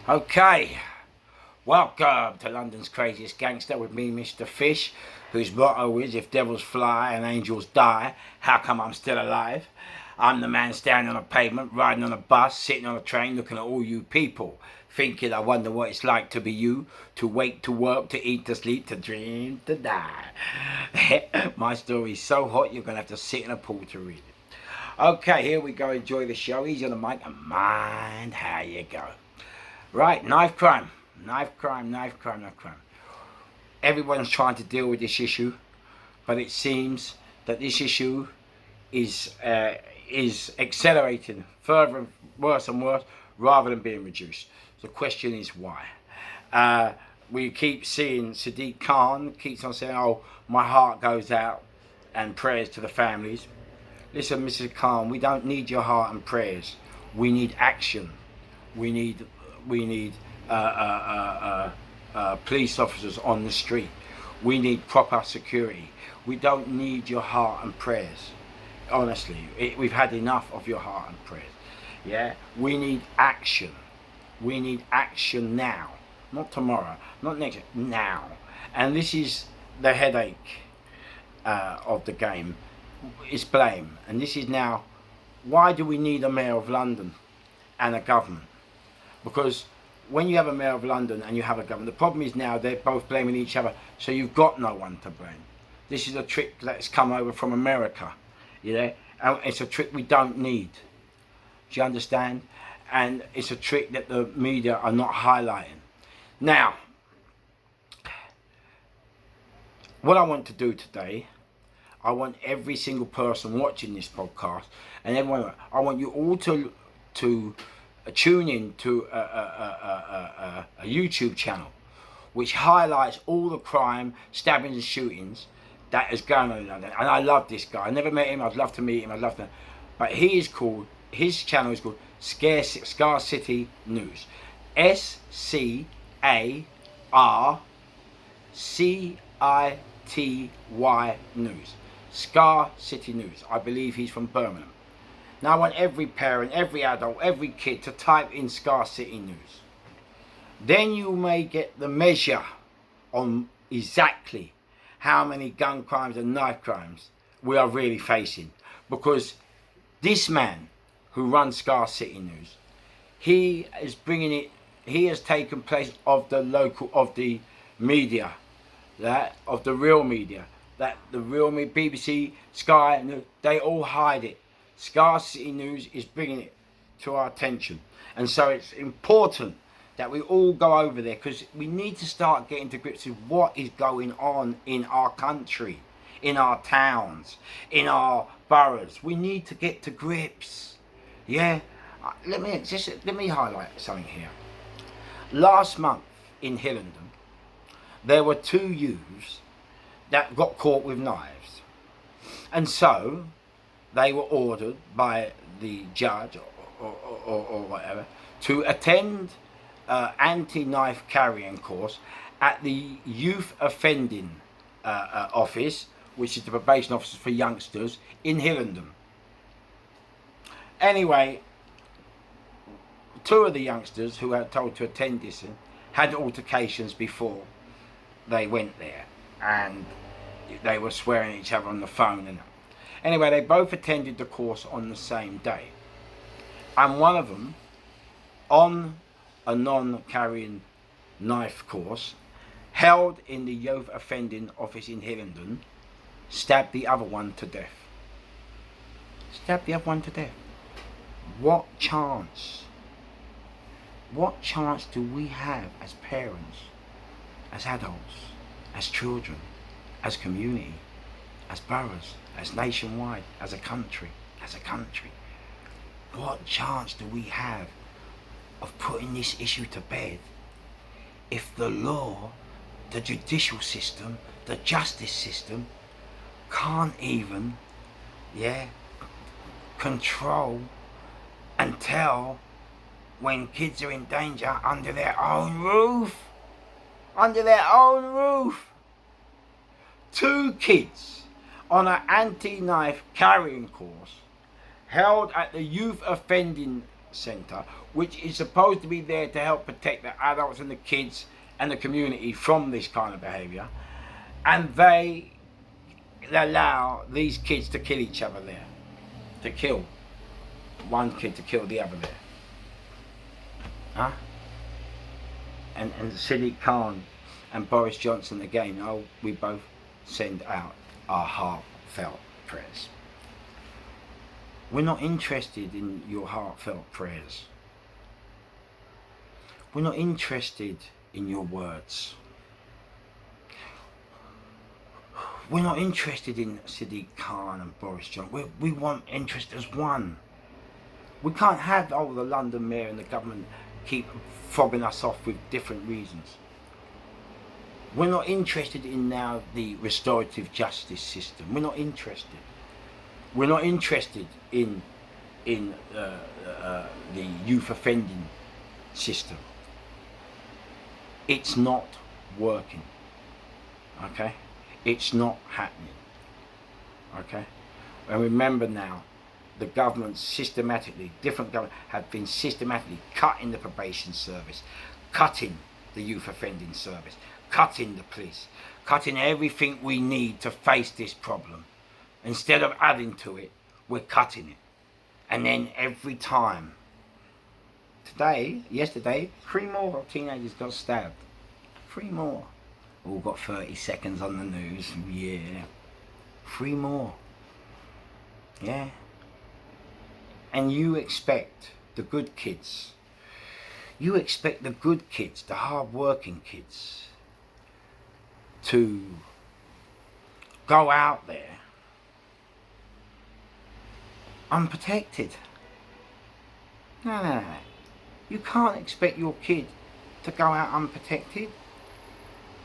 Okay, welcome to London's Craziest Gangster with me, Mr. Fish, whose motto is, if devils fly and angels die, how come I'm still alive? I'm the man standing on a pavement, riding on a bus, sitting on a train, looking at all you people, thinking I wonder what it's like to be you, to wake, to work, to eat, to sleep, to dream, to die. My story's so hot you're going to have to sit in a pool to read it. Okay, here we go, enjoy the show, easy on the mic and mind how you go. Right, knife crime. Everyone's trying to deal with this issue, but it seems that this issue is accelerating further and worse rather than being reduced. The question is why? We keep seeing Sadiq Khan keeps on saying, oh, my heart goes out and prayers to the families. Listen, Mrs. Khan, we don't need your heart and prayers. We need action. We need police officers on the street. We need proper security. We don't need your heart and prayers. Honestly, we've had enough of your heart and prayers. Yeah, we need action. We need action now, not tomorrow, not next, now. And this is the headache of the game. It's blame, and this is now. Why do we need a mayor of London and a government? Because when you have a mayor of London and you have a government, the problem is now they're both blaming each other, so you've got no one to blame. This is a trick that's come over from America, you know, and it's a trick we don't need. Do you understand? And it's a trick that the media are not highlighting. Now, what I want to do today, I want every single person watching this podcast, and everyone, I want you all to tune in to a YouTube channel which highlights all the crime, stabbings and shootings that is going on in London. And I love this guy. I never met him. I'd love to meet him. I'd love to. But his channel is called Scar City News. SCARCITY News. Scar City News. I believe he's from Birmingham. Now I want every parent, every adult, every kid to type in Scar City News. Then you may get the measure on exactly how many gun crimes and knife crimes we are really facing. Because this man who runs Scar City News, he is bringing it, he has taken place of the media, of the real media, BBC, Sky, they all hide it. Scar City News is bringing it to our attention, and so it's important that we all go over there, because we need to start getting to grips with what is going on in our country, in our towns, in our boroughs. We need to get to grips. Yeah, let me highlight something here. Last month in Hillingdon, there were 2 youths that got caught with knives, and so they were ordered by the judge or whatever to attend anti-knife carrying course at the youth offending office, which is the probation office for youngsters in Hillingdon. Anyway, 2 of the youngsters who were told to attend this had altercations before they went there, and they were swearing at each other on the phone and anyway, they both attended the course on the same day, and one of them, on a non-carrying knife course held in the youth offending office in Hillingdon, stabbed the other one to death. What chance do we have as parents, as adults, as children, as community, as boroughs, as nationwide, as a country? What chance do we have of putting this issue to bed if the law, the judicial system, the justice system can't even control and tell when kids are in danger under their own roof? 2 kids on an anti-knife carrying course held at the youth offending centre, which is supposed to be there to help protect the adults and the kids and the community from this kind of behaviour, and they allow these kids to kill each other there, to kill one kid to kill the other there. Huh? And Sadiq Khan and Boris Johnson again, oh, we both send out our heartfelt prayers. We're not interested in your heartfelt prayers. We're not interested in your words. We're not interested in Sadiq Khan and Boris Johnson. We want interest as one. We can't have the London Mayor and the government keep fobbing us off with different reasons. We're not interested in now the restorative justice system. We're not interested. We're not interested in the youth offending system. It's not working. Okay? It's not happening. Okay? And remember now, the government systematically, different governments have been systematically cutting the probation service, cutting the youth offending service, cutting the police, cutting everything we need to face this problem. Instead of adding to it, we're cutting it. And then every time, yesterday, 3 more teenagers got stabbed. 3 more. All got 30 seconds on the news. Yeah. 3 more. Yeah. And you expect the good kids, the hard-working kids, to go out there unprotected. No. You can't expect your kid to go out unprotected.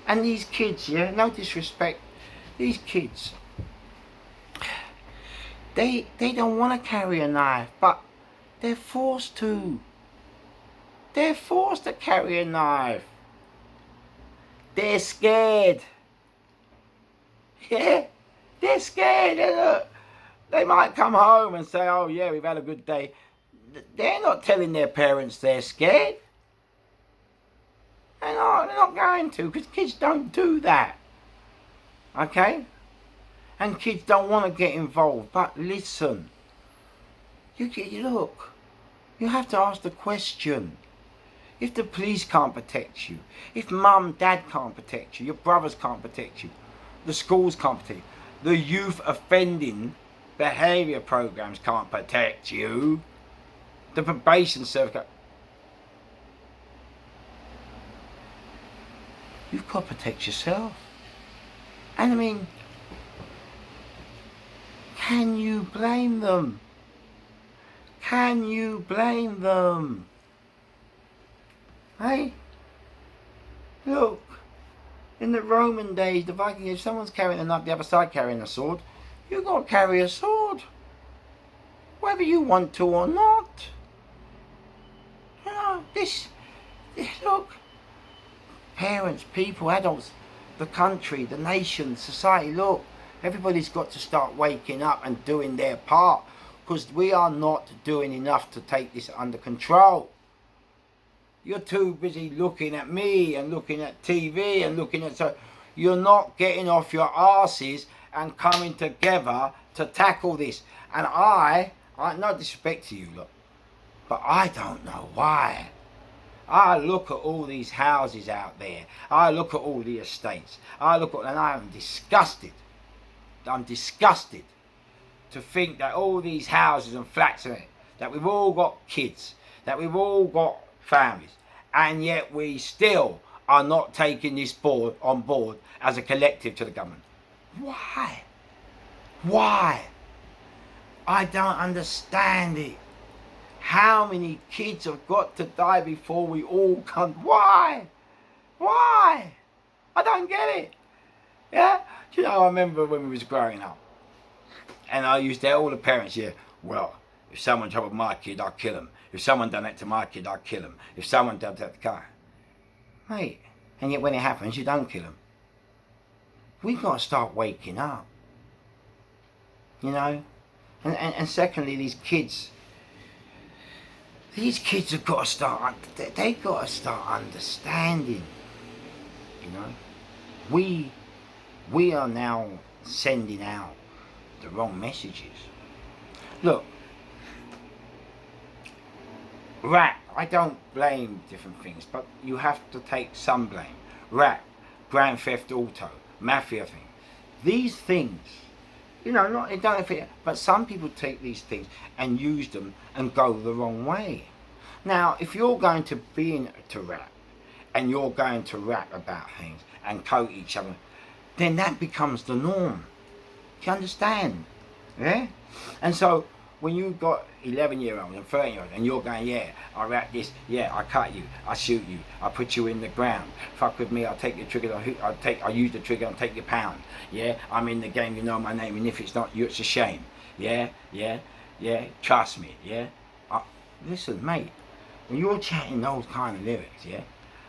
And these kids, yeah, no disrespect, these kids, they don't want to carry a knife, but they're forced to. They're forced to carry a knife. They're scared. Yeah, they're scared. Look, they might come home and say, oh yeah, we've had a good day. They're not telling their parents they're scared. They're not going to, because kids don't do that. Okay? And kids don't want to get involved. But listen, look, you have to ask the question. If the police can't protect you, if mum, dad can't protect you, your brothers can't protect you, the schools can't protect you, the youth offending behaviour programs can't protect you, the probation service can't. You've got to protect yourself. And I mean, can you blame them? Can you blame them? Hey? Look, in the Roman days, the Vikings, if someone's carrying a knife, the other side carrying a sword, you've got to carry a sword. Whether you want to or not. You know, this look, parents, people, adults, the country, the nation, society, look, everybody's got to start waking up and doing their part, because we are not doing enough to take this under control. You're too busy looking at me and looking at TV and looking at, so you're not getting off your arses and coming together to tackle this. And I no disrespect to you, look, but I don't know why. I look at all these houses out there. I look at all the estates. And I am disgusted. I'm disgusted to think that all these houses and flats, that we've all got kids, that we've all got families, and yet we still are not taking this on board as a collective to the government. Why? Why? I don't understand it. How many kids have got to die before we all come? Why? Why? I don't get it. Yeah? Do you know, I remember when we was growing up, and I used to tell all the parents, yeah, well, if someone troubled my kid, I'll kill him. If someone done that to my kid, I'll kill him. If someone done that to the guy. Mate, and yet when it happens, you don't kill him. We've got to start waking up. You know? And secondly, these kids, These kids have got to start, they've got to start understanding, you know. We are now sending out the wrong messages. Look, rap, I don't blame different things, but you have to take some blame. Rap, Grand Theft Auto, Mafia things. These things, you know, not, it don't fit, but some people take these things and use them and go the wrong way. Now, if you're going to be into rap, and you're going to rap about things and quote each other, then that becomes the norm. Do you understand? Yeah? And so, when you've got 11-year-olds and 13-year-olds and you're going, yeah, I rap this, yeah, I cut you, I shoot you, I put you in the ground, fuck with me, I'll take your trigger, I'll use the trigger, I'll take your pound, yeah, I'm in the game, you know my name, and if it's not you, it's a shame, yeah, trust me, yeah. Listen, mate, when you're chatting those kind of lyrics, yeah,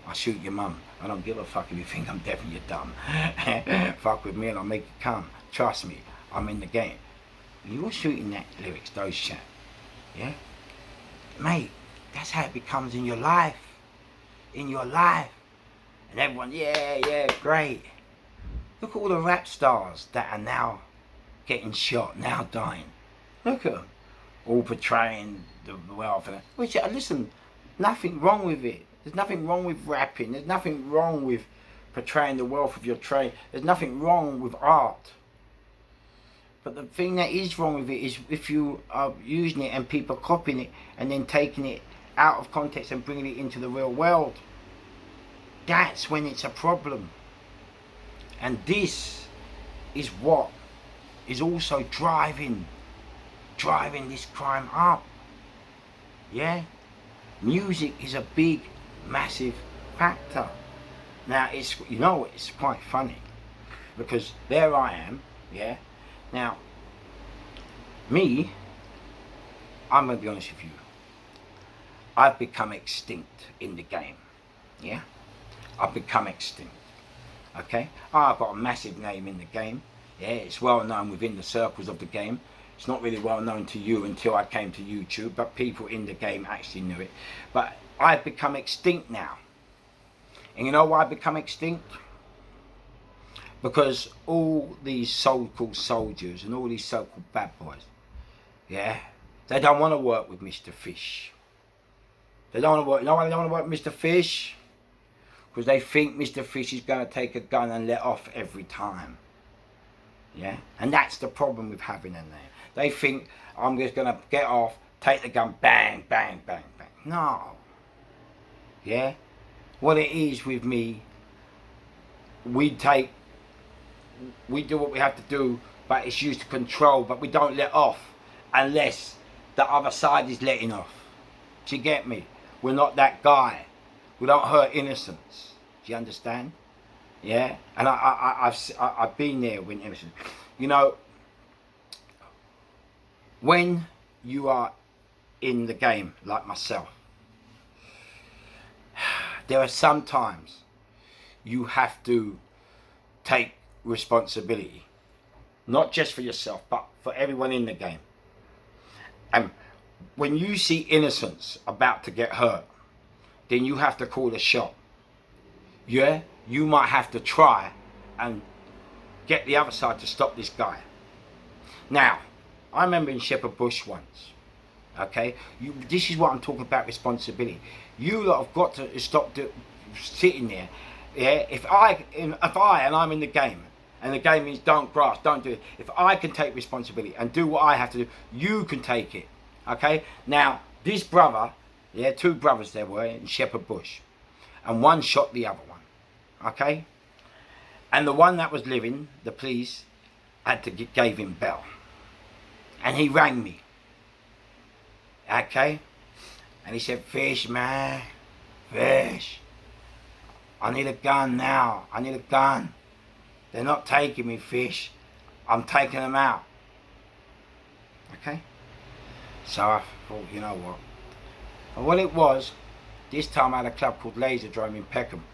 I'll shoot your mum, I don't give a fuck if you think I'm deaf and you're dumb, fuck with me and I'll make you come, trust me, I'm in the game. You're shooting that lyrics, those chat, yeah? Mate, that's how it becomes in your life. In your life. And everyone, yeah, great. Look at all the rap stars that are now getting shot, now dying. Look at them. All portraying the wealth. Which, listen, nothing wrong with it. There's nothing wrong with rapping. There's nothing wrong with portraying the wealth of your trade. There's nothing wrong with art. But the thing that is wrong with it is if you are using it and people copying it and then taking it out of context and bringing it into the real world. That's when it's a problem. And this is what is also driving this crime up. Yeah? Music is a big, massive factor. Now, it's, you know, it's quite funny because there I am, yeah? Now, me, I'm going to be honest with you. I've become extinct in the game. Yeah? I've become extinct. Okay? I've got a massive name in the game. Yeah, it's well known within the circles of the game. It's not really well known to you until I came to YouTube, but people in the game actually knew it. But I've become extinct now. And you know why I've become extinct? Because all these so-called soldiers and all these so-called bad boys, yeah, they don't want to work with Mr. Fish. They don't want to work, you know why they don't want to work with Mr. Fish? Because they think Mr. Fish is going to take a gun and let off every time. Yeah, and that's the problem with having a name. They think I'm just going to get off, take the gun, bang, bang, bang, bang. No. Yeah? What it is with me, we do what we have to do, but it's used to control, but we don't let off unless the other side is letting off. Do you get me? We're not that guy. We don't hurt innocents. Do you understand? Yeah? And I've been there with innocents. You know, when you are in the game, like myself, there are some times you have to take responsibility, not just for yourself but for everyone in the game. And when you see innocents about to get hurt, then you have to call a shot. Yeah, you might have to try and get the other side to stop this guy. Now, I remember in Shepherd Bush once, okay, this is what I'm talking about, responsibility. You lot have got to stop sitting there. Yeah, if I'm in the game, and the game means don't grass, don't do it. If I can take responsibility and do what I have to do, you can take it. Okay? Now, this brother, yeah, two brothers there were in Shepherd Bush, and one shot the other one. Okay? And the one that was living, the police, gave him bail. And he rang me. Okay? And he said, Fish, man, Fish, I need a gun now. I need a gun. They're not taking me, Fish. I'm taking them out. Okay? So I thought, you know what? And what it was, this time I had a club called Laserdrome in Peckham.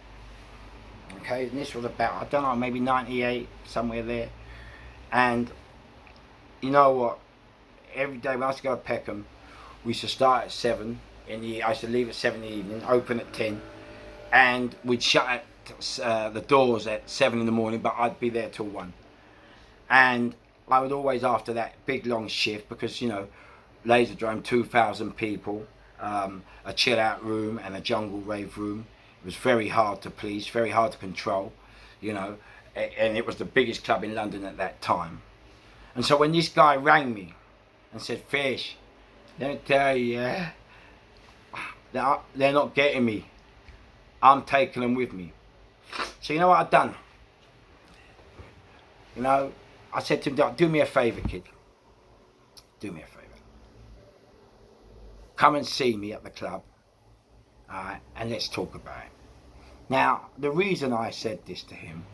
Okay? And this was about, I don't know, maybe 98, somewhere there. And you know what? Every day when I used to go to Peckham, we used to start at 7 I used to leave at 7 in the evening, open at 10, and we'd shut at, the doors at 7 in the morning, but I'd be there till 1. And I would always, after that big long shift, because you know, Laserdrome, 2,000 people, a chill out room and a jungle rave room. It was very hard to police, very hard to control, you know, and it was the biggest club in London at that time. And so when this guy rang me and said, Fish, let me tell you, yeah, they're not getting me. I'm taking them with me. So you know what I've done? You know, I said to him, do me a favour, kid. Do me a favour. Come and see me at the club, alright, and let's talk about it. Now, the reason I said this to him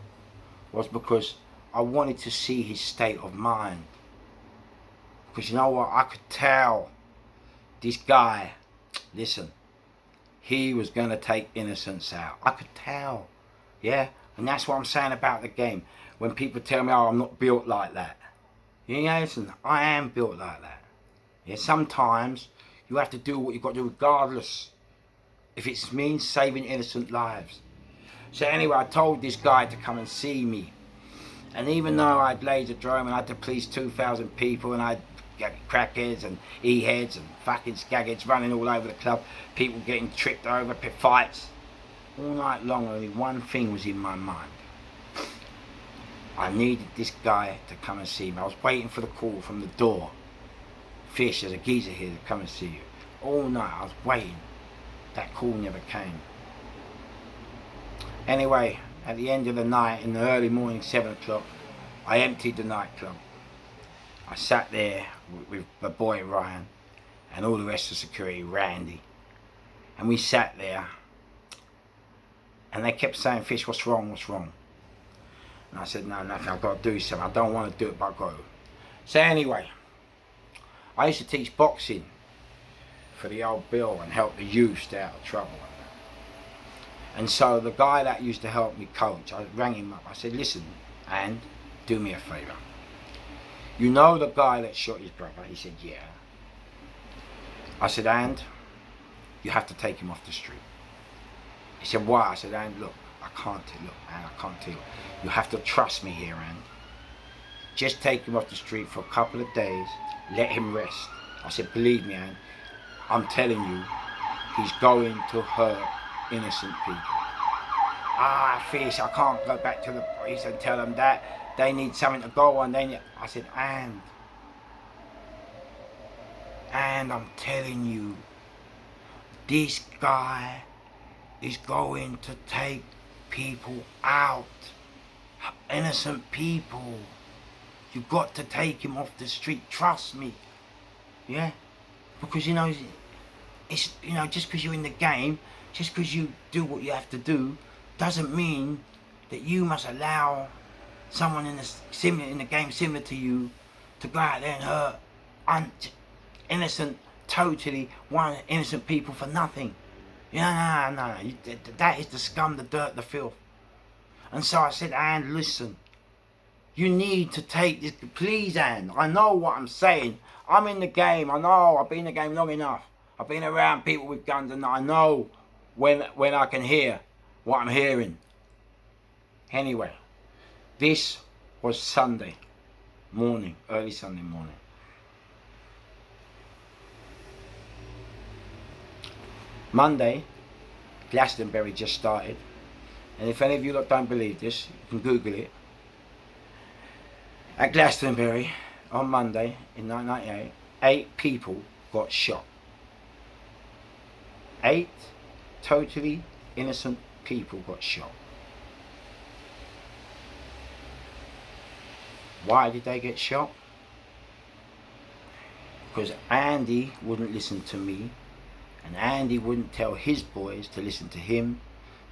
was because I wanted to see his state of mind. Because you know what, I could tell this guy, listen, he was going to take innocence out. I could tell, yeah? And that's what I'm saying about the game. When people tell me, oh, I'm not built like that. Yeah, listen, I am built like that. Yeah, sometimes you have to do what you've got to do regardless if it means saving innocent lives. So anyway, I told this guy to come and see me. And even though I'd Laserdrome and I had to police 2,000 people and I'd get crackheads and e-heads and fucking skagheads running all over the club, people getting tripped over, fights, all night long, only one thing was in my mind. I needed this guy to come and see me. I was waiting for the call from the door. Fish, there's a geezer here to come and see you. All night I was waiting. That call never came. Anyway, at the end of the night, in the early morning, 7 o'clock, I emptied the nightclub. I sat there with my boy Ryan and all the rest of security, Randy. And we sat there and they kept saying, Fish, what's wrong, what's wrong? And I said, no, nothing, I've got to do something. I don't want to do it, but I've got to. So anyway, I used to teach boxing for the old Bill and help the youth stay out of trouble. And so the guy that used to help me coach, I rang him up. I said, listen, and do me a favour. You know the guy that shot his brother? He said, yeah. I said, and you have to take him off the street. He said, why? I said, and look, I can't tell you. You have to trust me here, and just take him off the street for a couple of days, let him rest. I said, believe me, and I'm telling you, he's going to hurt innocent people. Ah, Fish, I can't go back to the police and tell them that. They need something to go on. I said, and I'm telling you, this guy is going to take people out. Innocent people. You've got to take him off the street. Trust me. Yeah? Because, you know, it's, you know, just because you're in the game, just because you do what you have to do, doesn't mean that you must allow someone in the game similar to you to go out there and hurt innocent, totally innocent people for nothing. Yeah, no. That is the scum, the dirt, the filth. And so I said, Anne, listen, you need to take this, please, Anne. I know what I'm saying. I'm in the game. I know. I've been in the game long enough. I've been around people with guns, and I know when I can hear what I'm hearing. Anyway, this was Sunday morning, early Sunday morning. Monday, Glastonbury just started. And if any of you lot don't believe this, you can Google it. At Glastonbury, on Monday in 1998, 8 people got shot. 8 totally innocent people got shot. Why did they get shot? Because Andy wouldn't listen to me, and Andy wouldn't tell his boys to listen to him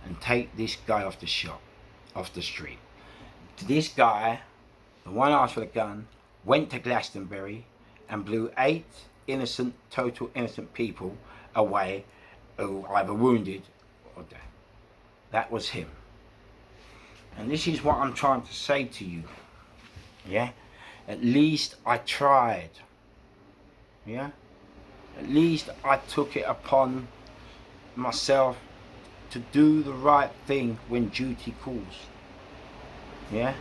and take this guy off the street. This guy, the one asked for the gun, went to Glastonbury and blew 8 total innocent people away, who either wounded or dead. That was him. And this is what I'm trying to say to you. Yeah? At least I tried. Yeah? At least I took it upon myself to do the right thing when duty calls. Yeah?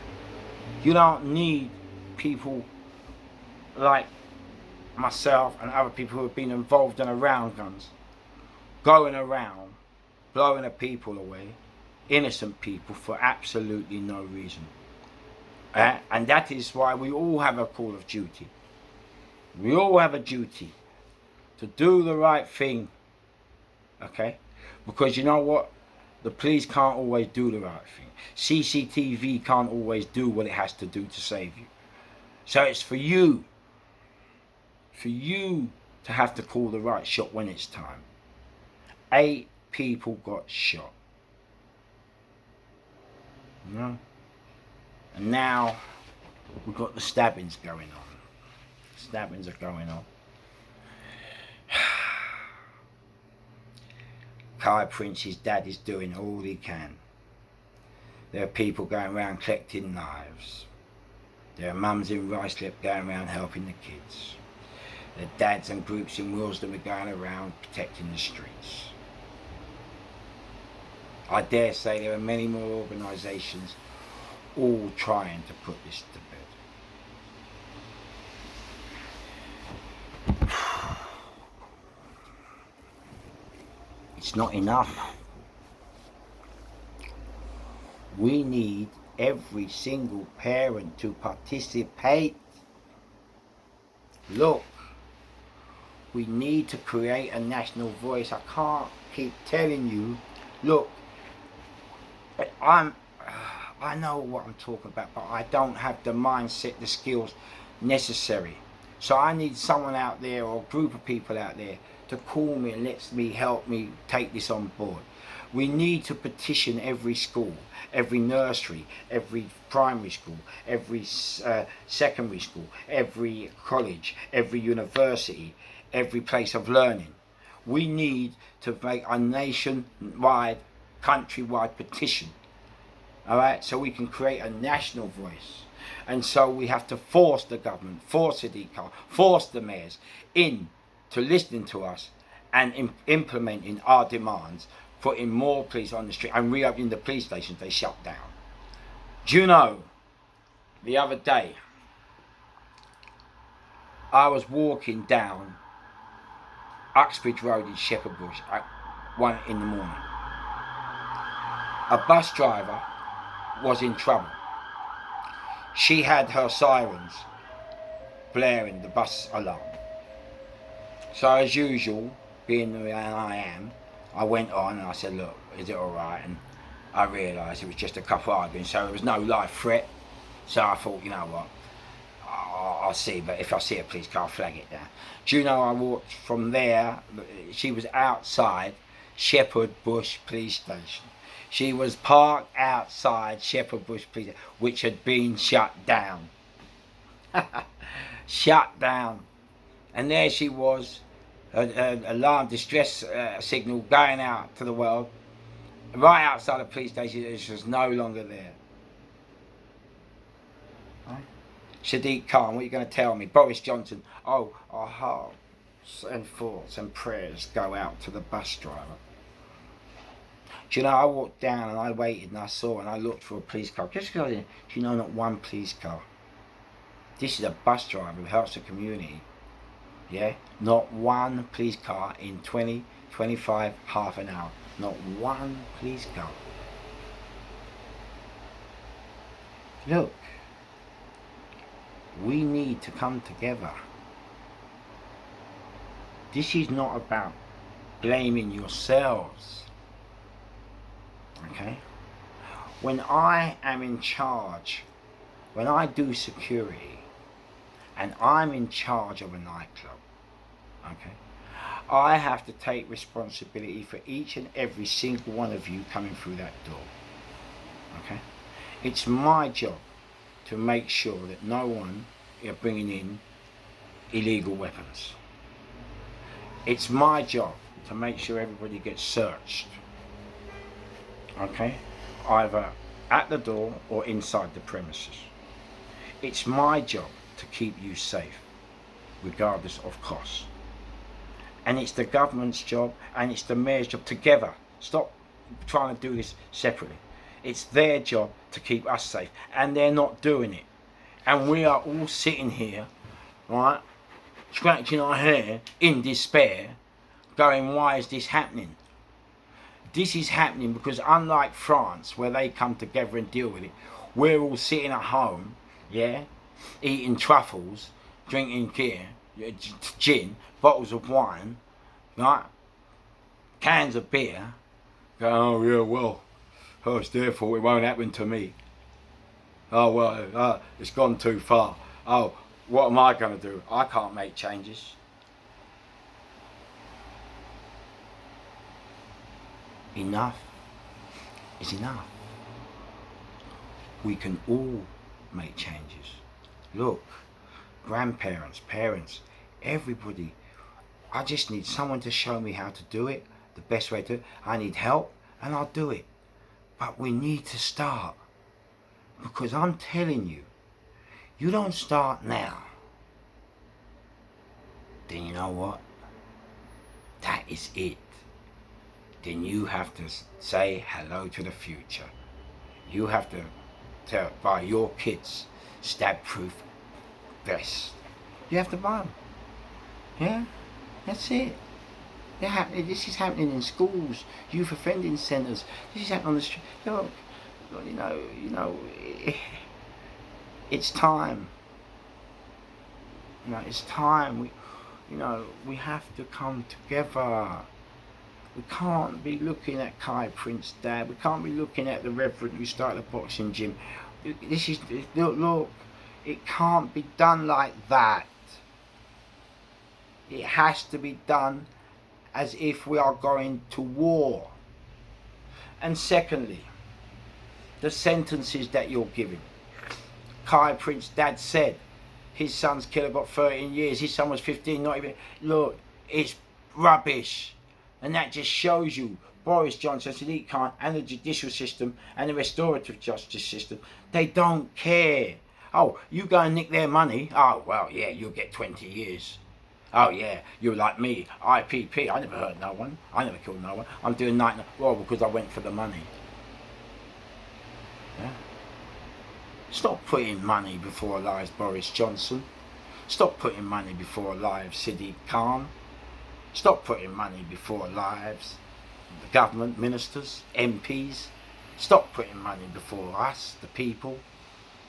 You don't need people like myself and other people who have been involved in around guns going around blowing the people away, innocent people, for absolutely no reason. And that is why we all have a call of duty. We all have a duty to do the right thing. Okay? Because you know what? The police can't always do the right thing. CCTV can't always do what it has to do to save you. So it's for you to have to call the right shot when it's time. 8 people got shot. You know? And now we've got the stabbings going on. Stabbings are going on. Kai Prince's dad is doing all he can. There are people going around collecting knives. There are mums in Ruislip going around helping the kids. There are dads and groups in Willesden are going around protecting the streets. I dare say there are many more organisations all trying to put this to bed. It's not enough. We need every single parent to participate. Look, we need to create a national voice. I can't keep telling you, look, I know what I'm talking about, but I don't have the mindset, the skills necessary. So I need someone out there, or a group of people out there, to call me and help me take this on board. We need to petition every school, every nursery, every primary school, every secondary school, every college, every university, every place of learning. We need to make a nationwide, countrywide petition. Alright, so we can create a national voice. And so we have to force the government, force the DCAR, force the mayors in to listening to us and implementing our demands, putting more police on the street and reopening the police stations they shut down. Do you know, the other day, I was walking down Uxbridge Road in Shepherd Bush at 1 in the morning. A bus driver was in trouble. She had her sirens blaring, the bus alarm. So as usual, being the man I am, I went on and I said, look, is it alright? And I realised it was just a couple arguing, so there was no life threat. So I thought, you know what, I'll see, but if I see a police car, I'll flag it down. Do you know, I walked from there, she was outside Shepherd Bush Police Station. She was parked outside Shepherd Bush Police Station, which had been shut down. Shut down. And there she was, alarm distress signal going out to the world, right outside the police station. It was no longer there. Right? Sadiq Khan, what are you going to tell me? Boris Johnson, oh, our hearts and thoughts and prayers go out to the bus driver. Do you know, I walked down and I waited and I saw and I looked for a police car. Just because, do you know, not one police car. This is a bus driver who helps the community. Yeah, not one police car in 20, 25, half an hour. Not one police car. Look, we need to come together. This is not about blaming yourselves. Okay? When I am in charge, when I do security, and I'm in charge of a nightclub, okay, I have to take responsibility for each and every single one of you coming through that door. Okay? It's my job to make sure that no one is bringing in illegal weapons. It's my job to make sure everybody gets searched. Okay? Either at the door or inside the premises. It's my job to keep you safe, regardless of cost. And it's the government's job and it's the mayor's job together. Stop trying to do this separately. It's their job to keep us safe, and they're not doing it. And we are all sitting here, right, scratching our hair in despair, going, why is this happening? This is happening because unlike France, where they come together and deal with it, we're all sitting at home, yeah, eating truffles, drinking gin, bottles of wine, right, cans of beer, going, oh yeah, well, it's their fault, it won't happen to me. Oh well, it's gone too far. Oh, what am I going to do? I can't make changes. Enough is enough. We can all make changes. Look, grandparents, parents, everybody. I just need someone to show me how to do it, the best way to do it. I need help and I'll do it. But we need to start. Because I'm telling you, you don't start now, then you know what? That is it. Then you have to say hello to the future. You have to buy your kids stab-proof vests. You have to buy them. Yeah, that's it. This is happening in schools, youth offending centres. This is happening on the street. You know, it's time. It's time. We have to come together. We can't be looking at Kai Prince's dad. We can't be looking at the Reverend who started a boxing gym. Look, it can't be done like that. It has to be done as if we are going to war. And secondly, the sentences that you're giving. Kai Prince's dad said his son's killer got 13 years, his son was 15, not even. Look, it's rubbish. And that just shows you Boris Johnson, Sadiq Khan, and the judicial system and the restorative justice system, they don't care. Oh, you go and nick their money? Oh, well, yeah, you'll get 20 years. Oh, yeah, you're like me, IPP. I never hurt no one. I never killed no one. I'm doing night. Well, because I went for the money. Yeah. Stop putting money before lives, Boris Johnson. Stop putting money before lives, Sadiq Khan. Stop putting money before lives, the government, ministers, MPs. Stop putting money before us, the people,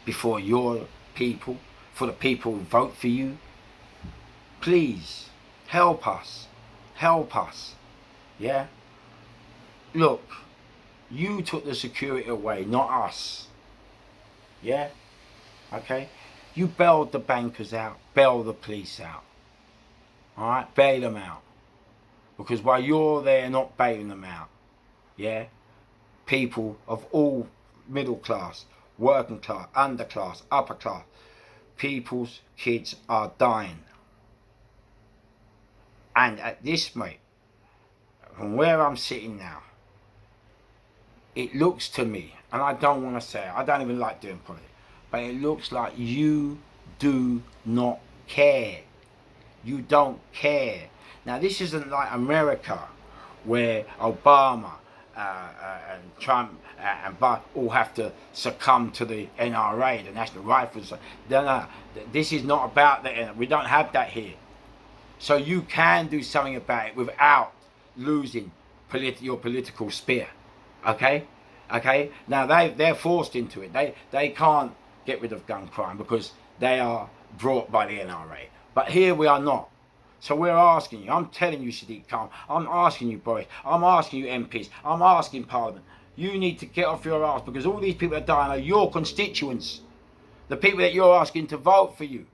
before your people, for the people who vote for you. Please, help us. Help us. Yeah? Look, you took the security away, not us. Yeah? Okay? You bailed the bankers out, bail the police out. Alright? Bail them out. Because while you're there not bailing them out, yeah, people of all middle class, working class, underclass, upper class, people's kids are dying. And at this, mate, from where I'm sitting now, it looks to me, and I don't want to say it, I don't even like doing politics, but it looks like you do not care. You don't care. Now, this isn't like America, where Obama and Trump and Biden all have to succumb to the NRA, the National Rifles. No, this is not about the NRA. We don't have that here. So you can do something about it without losing your political spear. Okay? Okay? Now, they're forced into it. They can't get rid of gun crime because they are brought by the NRA. But here we are not. So we're asking you, I'm telling you, Sadiq Khan, I'm asking you, Boris, I'm asking you, MPs, I'm asking Parliament, you need to get off your arse because all these people that are dying are your constituents, the people that you're asking to vote for you.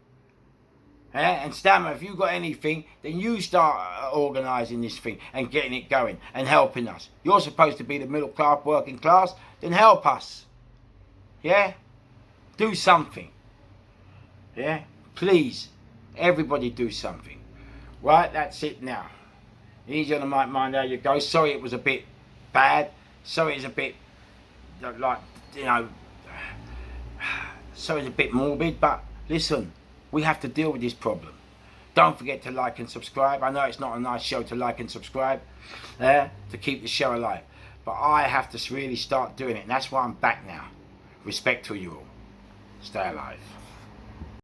And Stammer, if you've got anything, then you start organising this thing and getting it going and helping us. You're supposed to be the middle class, working class, then help us. Yeah? Do something. Yeah? Please, everybody do something. Right, that's it now. Easy on the mic, mind, there you go. Sorry it was a bit bad. Sorry it's a bit, like, sorry it's a bit morbid, but listen, we have to deal with this problem. Don't forget to like and subscribe. I know it's not a nice show to like and subscribe, to keep the show alive. But I have to really start doing it, and that's why I'm back now. Respect to you all. Stay alive.